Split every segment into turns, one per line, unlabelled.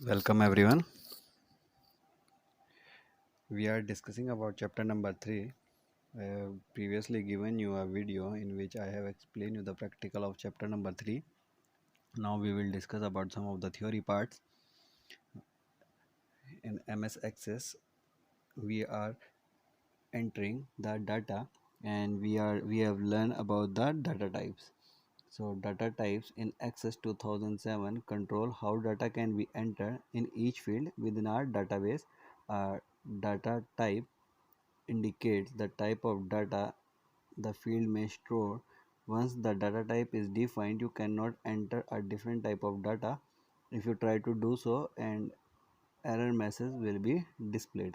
Welcome everyone. We are discussing about chapter number 3. I have previously given you a video in which I have explained you the practical of chapter number 3. Now we will discuss about some of the theory parts. In MS Access, we are entering the data and we have learned about the data types. So data types in Access 2007 control how data can be entered in each field within our database. Our data type indicates the type of data the field may store. Once the data type is defined, you cannot enter a different type of data. If you try to do so, an error message will be displayed.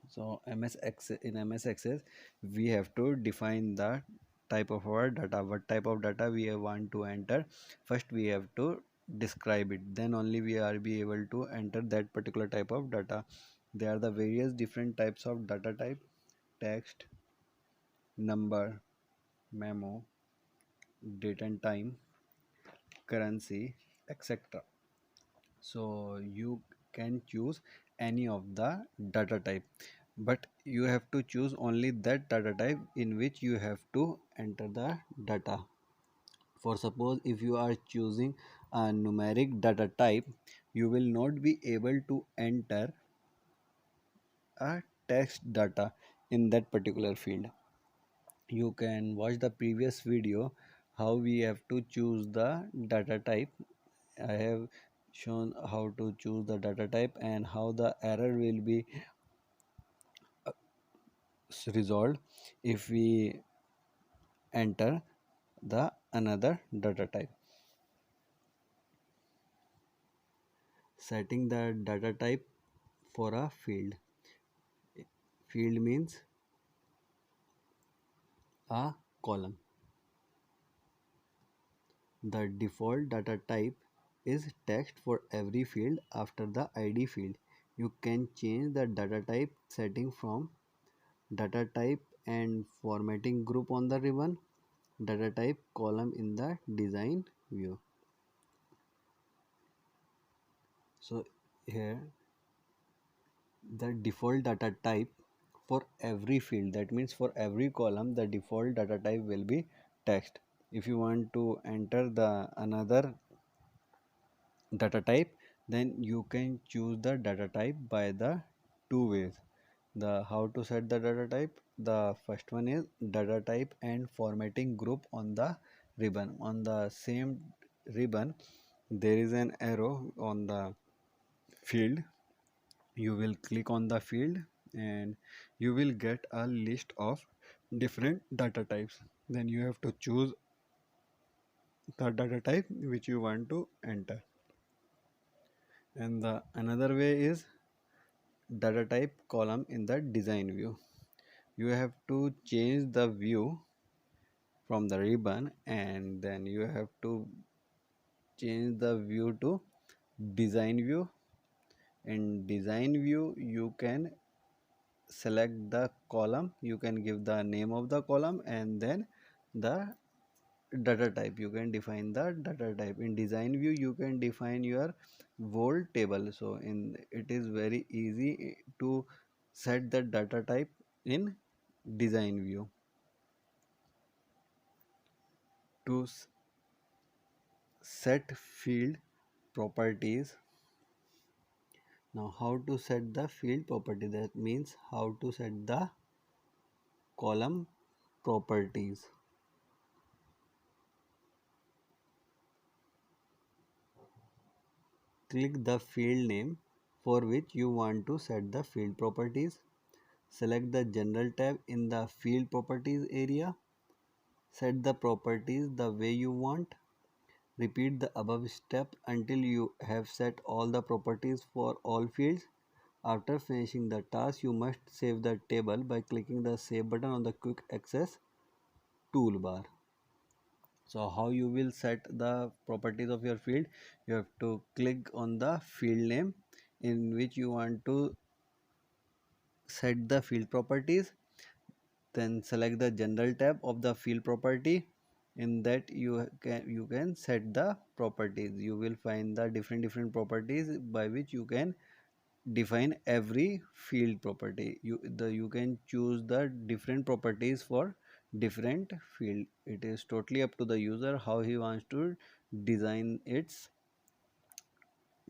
So MS Access, we have to define the type of our data. What type of data we want to enter? First, we have to describe it. Then only we are be able to enter that particular type of data. There are the various different types of data type: text, number, memo, date and time, currency, etc. So you can choose any of the data type, but you have to choose only that data type in which you have to enter the data. For suppose if you are choosing a numeric data type, you will not be able to enter a text data in that particular field. You can watch the previous video how we have to choose the data type. I have shown how to choose the data type and how the error will be resolved if we enter the another data type. Setting the data type for a field. Field means a column. The default data type is text for every field after the ID field. You can change the data type setting from data type and formatting group on the ribbon, data type column in the design view. So here the default data type for every field, that means for every column the default data type will be text. If you want to enter the another data type, then you can choose the data type by the two ways. The how to set the data type, the first one is data type and formatting group on the ribbon. On the same ribbon there is an arrow on the field. You will click on the field and you will get a list of different data types. Then you have to choose the data type which you want to enter. And the another way is data type column in the design view. You have to change the view from the ribbon and then you have to change the view to design view. In design view you can select the column, you can give the name of the column and then the data type. You can define the data type. In design view you can define your whole table. So in it is very easy to set the data type in design view. To set field properties. Now how to set the field property, that means how to set the column properties. Click the field name for which you want to set the field properties. Select the general tab in the field properties area. Set the properties the way you want. Repeat the above step until you have set all the properties for all fields. After finishing the task, you must save the table by clicking the save button on the quick access toolbar. So how you will set the properties of your field? You have to click on the field name in which you want to set the field properties. Then select the general tab of the field property In that you can set the properties. You will find the different properties by which you can define every field property. You can choose the different properties for different field. It is totally up to the user how he wants to design its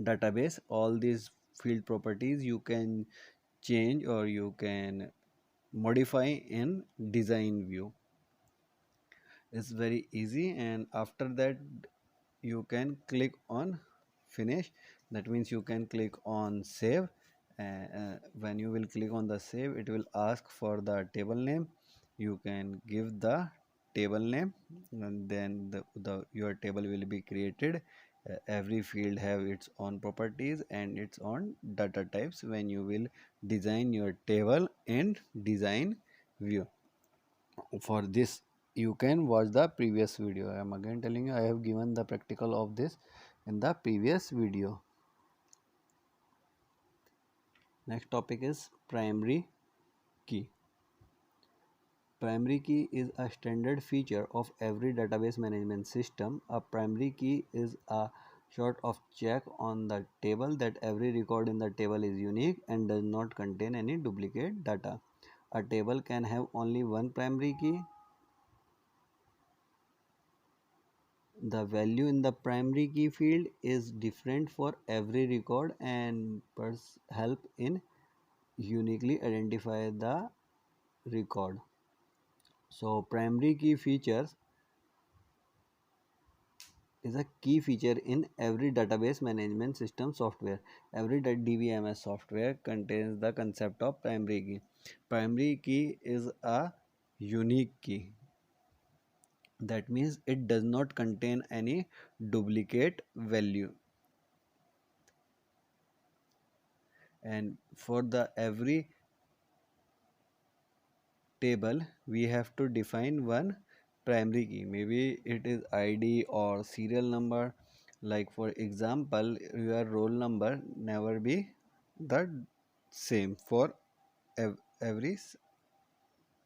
database. All these field properties you can change or you can modify in design view. It's very easy, and after that you can click on finish. That means you can click on save. When you will click on the save, it will ask for the table name. You can give the table name, and then your table will be created. Every field have its own properties and its own data types when you will design your table in design view. For this you can watch the previous video. I am again telling you, I have given the practical of this in the previous video. Next topic is primary key. Primary key is a standard feature of every database management system. A primary key is a sort of check on the table that every record in the table is unique and does not contain any duplicate data. A table can have only one primary key. The value in the primary key field is different for every record and help in uniquely identify the record. So primary key features is a key feature in every database management system software. Every DBMS software contains the concept of primary key. Primary key is a unique key. That means it does not contain any duplicate value. And for the every table we have to define one primary key. Maybe it is id or serial number. Like for example, your roll number never be the same for every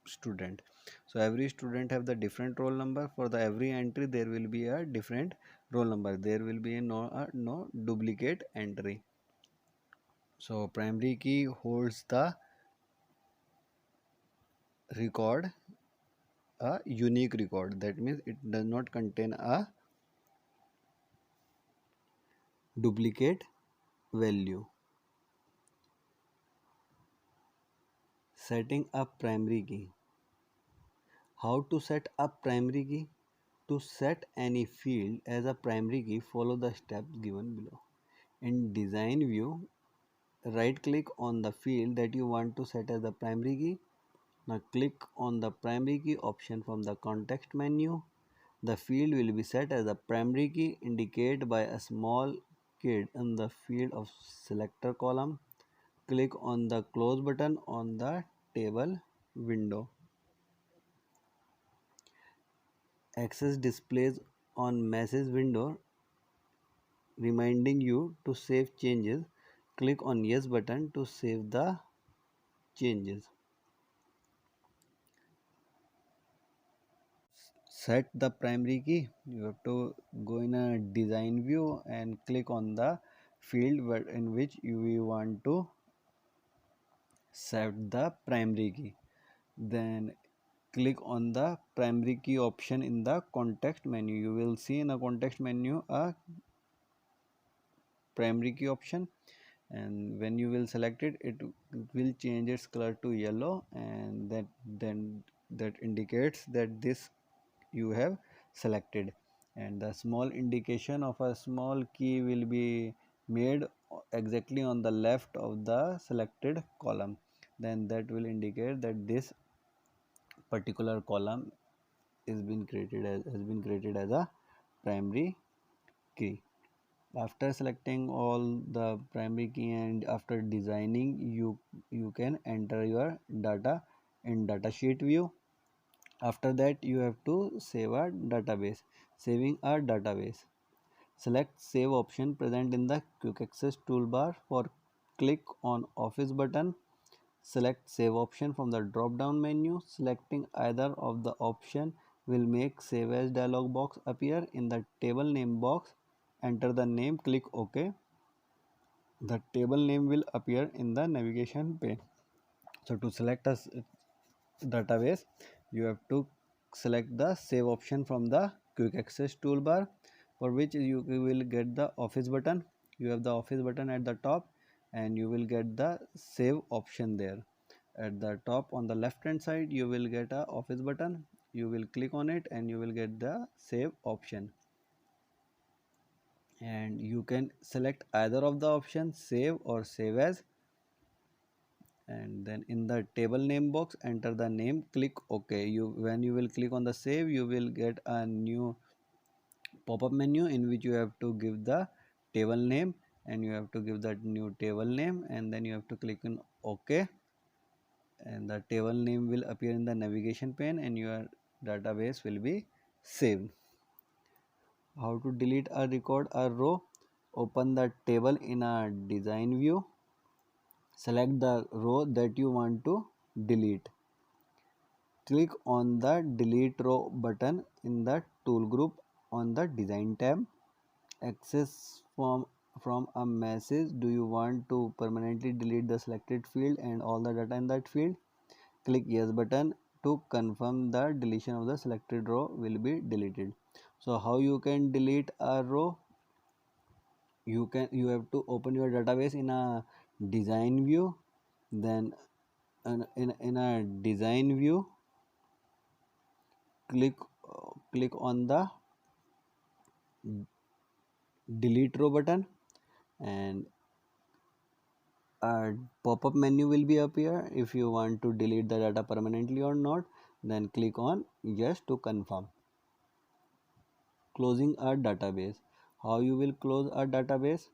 student. So every student have the different roll number. For the every entry there will be a different roll number. There will be no duplicate entry. So primary key holds the record, a unique record. That means it does not contain a duplicate value. Setting up primary key. How to set up primary key? To set any field as a primary key, follow the steps given below. In design view, right click on the field that you want to set as the primary key. Now click on the primary key option from the context menu. The field will be set as a primary key indicated by a small kid in the field of selector column. Click on the close button on the table window. Access displays on message window reminding you to save changes. Click on yes button to save the changes. Set the primary key. You have to go in a design view and click on the field in which you want to set the primary key. Then click on the primary key option in the context menu. You will see in the context menu a primary key option, and when you will select it, it will change its color to yellow, and that indicates that this you have selected. And the small indication of a small key will be made exactly on the left of the selected column. Then that will indicate that this particular column has been created as a primary key. After selecting all the primary key and after designing, you can enter your data in datasheet view. After that you have to save a database. Saving a database, select save option present in the quick access toolbar. For click on office button, select save option from the drop down menu. Selecting either of the option will make save as dialog box appear. In the table name box, enter the name, click OK. The table name will appear in the navigation pane. So to select a database, you have to select the save option from the quick access toolbar, for which you will get the office button. You have the office button at the top, and you will get the save option there. At the top on the left hand side, you will get a office button. You will click on it and you will get the save option, and you can select either of the options, save or save as. And then in the table name box, enter the name, click OK. When you will click on the save, you will get a new pop-up menu in which you have to give the table name, and you have to give that new table name, and then you have to click on OK, and the table name will appear in the navigation pane and your database will be saved. How to delete or record a row? Open the table in a design view. Select the row that you want to delete. Click on the delete row button in the tool group on the design tab. Access from a message. Do you want to permanently delete the selected field and all the data in that field? Click yes button to confirm the deletion of the selected row will be deleted. So how you can delete a row? You have to open your database in a design view. Then in a design view, click click on the delete row button, and a pop-up menu will be appear. If you want to delete the data permanently or not, then click on yes to confirm. Closing a database. How you will close a database?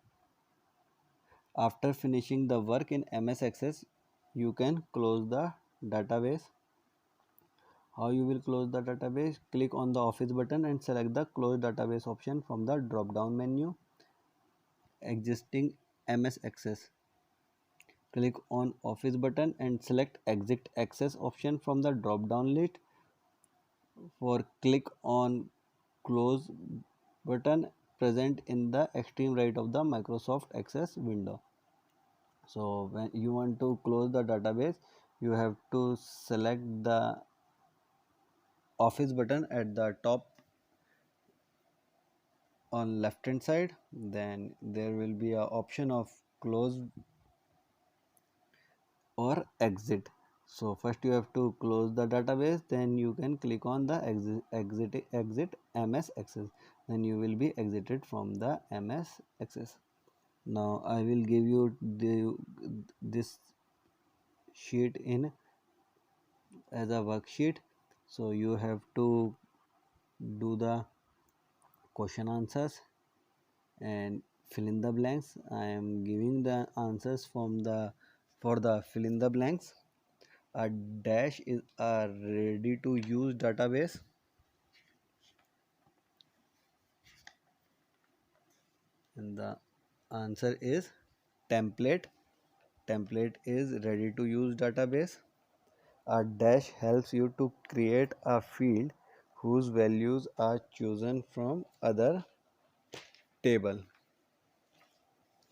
After finishing the work in MS Access, you can close the database. How you will close the database? Click on the office button and select the close database option from the drop down menu. Existing MS Access. Click on office button and select exit access option from the drop down list. For click on close button present in the extreme right of the Microsoft Access window. So when you want to close the database, you have to select the office button at the top on left hand side. Then there will be a option of close or exit. So first you have to close the database, then you can click on the exit MS Access, then you will be exited from the MS Access. Now I will give you this sheet in as a worksheet. So you have to do the question answers and fill in the blanks. I am giving the answers from the for the fill in the blanks. A dash is a ready to use database. And the answer is template. Template is ready to use database. A dash helps you to create a field whose values are chosen from other table.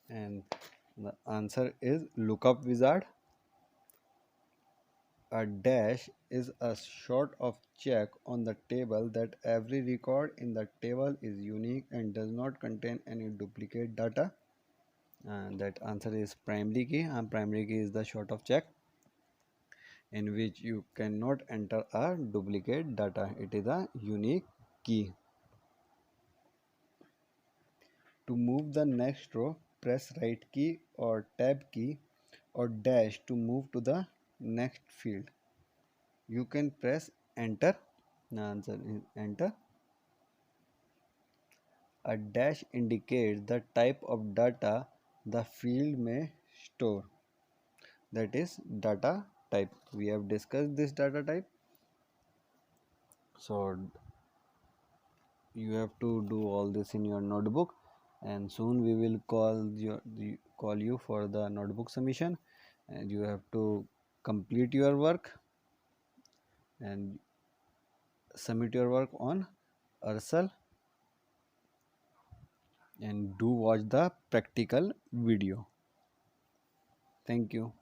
And the answer is lookup wizard. A dash is a sort of check on the table that every record in the table is unique and does not contain any duplicate data. And that answer is primary key, and primary key is the sort of check in which you cannot enter a duplicate data. It is a unique key. To move the next row, press right key or tab key or dash to move to the next field. You can press enter. The answer is enter. A dash indicates the type of data the field may store. That is data type. We have discussed this data type. So you have to do all this in your notebook, and soon we will call you for the notebook submission, and you have to complete your work and submit your work on Ursal and do watch the practical video. Thank you.